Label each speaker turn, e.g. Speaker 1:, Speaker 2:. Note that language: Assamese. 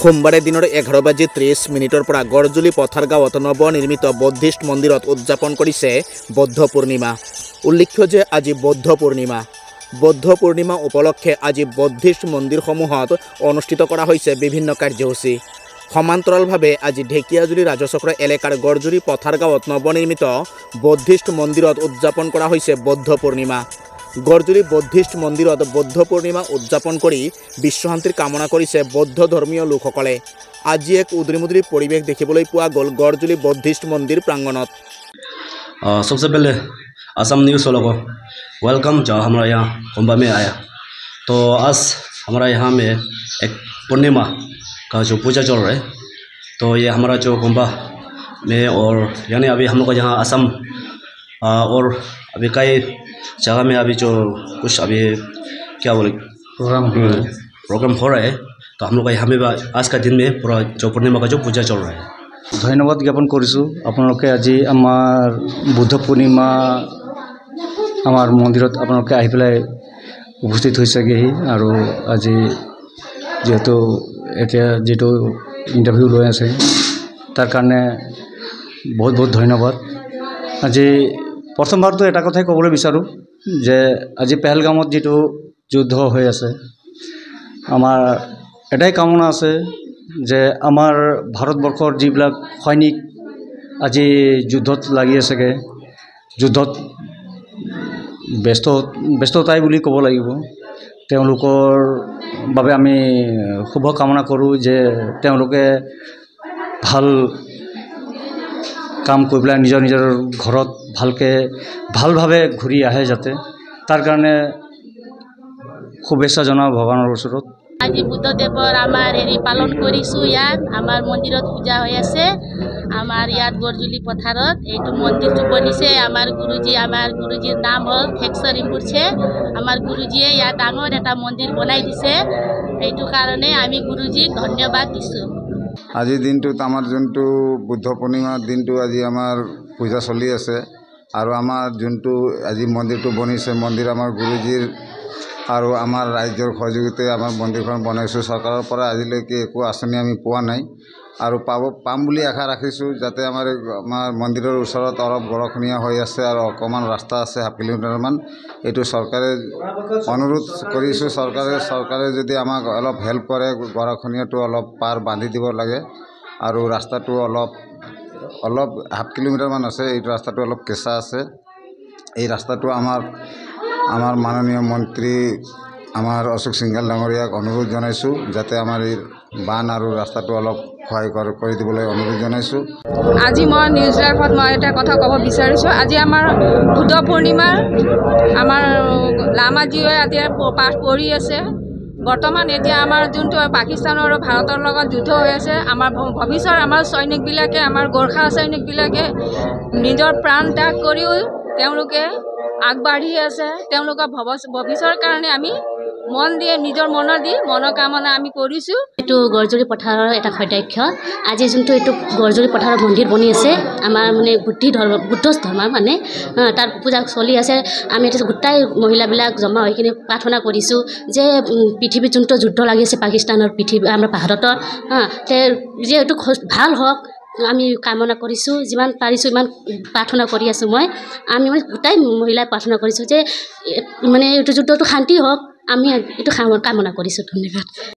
Speaker 1: সোমবাৰে দিনৰ 11:30 পৰা গড়জুলি পথাৰ গাঁৱত নৱনিৰ্মিত বৌদ্ধিষ্ট মন্দিৰত উদযাপন কৰিছে বৌদ্ধ পূৰ্ণিমা। উল্লেখ্য যে আজি বৌদ্ধ পূৰ্ণিমা উপলক্ষে আজি বৌদ্ধিষ্ট মন্দিৰসমূহত অনুষ্ঠিত কৰা হৈছে বিভিন্ন কাৰ্যসূচী। সমান্তৰালভাৱে আজি ঢেকিয়াজুলি ৰাজচক্ৰ এলেকাৰ গড়জুলি পথাৰ গাঁৱত নৱনিৰ্মিত বৌদ্ধিষ্ট মন্দিৰত উদযাপন কৰা হৈছে বৌদ্ধ পূৰ্ণিমা। গড়জুলি বৌদ্ধিষ্ট মন্দিৰত বৌদ্ধ পূৰ্ণিমা উদযাপন কৰি বিশ্বশান্তিৰ কামনা কৰিছে বৌদ্ধ ধৰ্মীয় লোকসকলে। আজি এক উদ্ৰিমুদ্ৰি পৰিৱেশ দেখিবলৈ পোৱা গ'ল গড়জুলি বৌদ্ধিষ্ট মন্দিৰ প্ৰাংগণত।
Speaker 2: सबसे पहले असम न्यूज़ वालों को वेलकम, जो हमारा यहाँ कुंभा में आया। तो आज हमारा यहाँ में एक पूर्णिमा का जो पूजा चल रहा है, तो ये हमारा जो कुंभा में और यानी अभी हम लोग को यहाँ असम और अभी कई जगह में अभी जो कुछ अभी क्या बोले प्रोग्राम हो रहा है, तो हम लोग का यहाँ में आज का दिन में पूरा जो पूर्णिमा का जो पूजा चल रहा है।
Speaker 3: ধন্যবাদ জ্ঞাপন কৰিছোঁ আপোনালোকে আজি আমাৰ বুদ্ধ পূৰ্ণিমা আমাৰ মন্দিৰত আপোনালোকে আহি পেলাই উপস্থিত হৈছেগৈহি। আৰু আজি যিহেতু এতিয়া যিটো ইণ্টাৰভিউ লৈ আছে তাৰ কাৰণে বহুত বহুত ধন্যবাদ। আজি প্ৰথমবাৰতো এটা কথাই ক'বলৈ বিচাৰোঁ যে আজি পেহেলগামত যিটো যুদ্ধ হৈ আছে, আমাৰ এটাই কামনা আছে যে আমাৰ ভাৰতবৰ্ষৰ যিবিলাক সৈনিক আজি যুদ্ধত লাগি আছেগৈ, যুদ্ধত ব্যস্ততাই বুলি ক'ব লাগিব, তেওঁলোকৰ বাবে আমি শুভ কামনা কৰোঁ যে তেওঁলোকে কাম কৰি পেলাই নিজৰ ঘৰত ভালভাৱে ঘূৰি আহে, যাতে তাৰ কাৰণে শুভেচ্ছা জনাওঁ ভগৱানৰ ওচৰত।
Speaker 4: আজি বুদ্ধদেৱৰ আমাৰ পালন কৰিছোঁ। ইয়াত আমাৰ মন্দিৰত পূজা হৈ আছে। আমাৰ ইয়াত গড়জুলি পথাৰত এইটো মন্দিৰটো বনিছে আমাৰ গুৰুজীৰ নাম হ'ল ঠেকশ্বৰ ৰিম্পুৰছে। আমাৰ গুৰুজীয়ে ইয়াত ডাঙৰ এটা মন্দিৰ বনাই দিছে। এইটো কাৰণে আমি গুৰুজীক ধন্যবাদ দিছোঁ।
Speaker 5: আজিৰ দিনটোত আমাৰ যোনটো বুদ্ধ পূৰ্ণিমাৰ দিনটো আজি আমাৰ পূজা চলি আছে, আৰু আমাৰ যোনটো আজি মন্দিৰটো বনিছে, মন্দিৰ আমাৰ গুৰুজীৰ আৰু আমাৰ ৰাইজৰ সহযোগিতাৰে আমাৰ মন্দিৰখন বনাইছোঁ। চৰকাৰৰ পৰা আজিলৈকে একো আঁচনি আমি পোৱা নাই, আৰু পাম বুলি আশা ৰাখিছোঁ। যাতে আমাৰ মন্দিৰৰ ওচৰত অলপ গৰাখহনীয়া হৈ আছে আৰু অকণমান ৰাস্তা আছে 1/2 কিলোমিটাৰমান। এইটো চৰকাৰে অনুৰোধ কৰিছোঁ, চৰকাৰে যদি আমাক অলপ হেল্প কৰে, গৰাখহনীয়াটো অলপ পাৰ বান্ধি দিব লাগে, আৰু ৰাস্তাটো অলপ 1/2 কিলোমিটাৰমান আছে। এইটো ৰাস্তাটো অলপ কেঁচা আছে। এই ৰাস্তাটো আমাৰ মাননীয় মন্ত্ৰী আমাৰ অশোক সিংঘাল ডাঙৰীয়াক অনুৰোধ জনাইছোঁ, যাতে আমাৰ এই বান আৰু ৰাস্তাটো অলপ সহায় কৰি দিবলৈ অনুৰোধ জনাইছোঁ।
Speaker 6: আজি মই নিউজ লাইভত এটা কথা ক'ব বিচাৰিছোঁ। আজি আমাৰ বুদ্ধ পূৰ্ণিমাৰ আমাৰ লামাজীয়ে এতিয়া পাঠ পঢ়ি আছে। বৰ্তমান এতিয়া আমাৰ যোনটো পাকিস্তান আৰু ভাৰতৰ লগত যুদ্ধ হৈ আছে, আমাৰ ভৱিষ্যত আমাৰ সৈনিকবিলাকে, আমাৰ গোৰ্খা সৈনিকবিলাকে নিজৰ প্ৰাণ ত্যাগ কৰিও তেওঁলোকে আগবাঢ়ি আছে। তেওঁলোকৰ ভৱিষ্যতৰ কাৰণে আমি নিজৰ মনোকামনা আমি কৰিছোঁ।
Speaker 4: এইটো গড়জুলি পথাৰৰ এটা সৌন্দৰ্য। আজি যোনটো এইটো গড়জুলি পথাৰৰ মন্দিৰ বনি আছে, আমাৰ বুদ্ধ ধৰ্মৰ তাৰ পূজা চলি আছে। আমি এতিয়া গোটাই মহিলাবিলাক জমা হৈ কিনে প্ৰাৰ্থনা কৰিছোঁ যে পৃথিৱীত যোনটো যুদ্ধ লাগি আছে পাকিস্তানৰ আমাৰ ভাৰতৰ, যিহেতু ভাল হওক আমি কামনা কৰিছোঁ। যিমান পাৰিছোঁ ইমান প্ৰাৰ্থনা কৰি আছোঁ আমি গোটাই মহিলাই প্ৰাৰ্থনা কৰিছোঁ যে এইটো যুদ্ধটো শান্তি হওক, আমি এইটো কামনা কৰিছোঁ। ধন্যবাদ।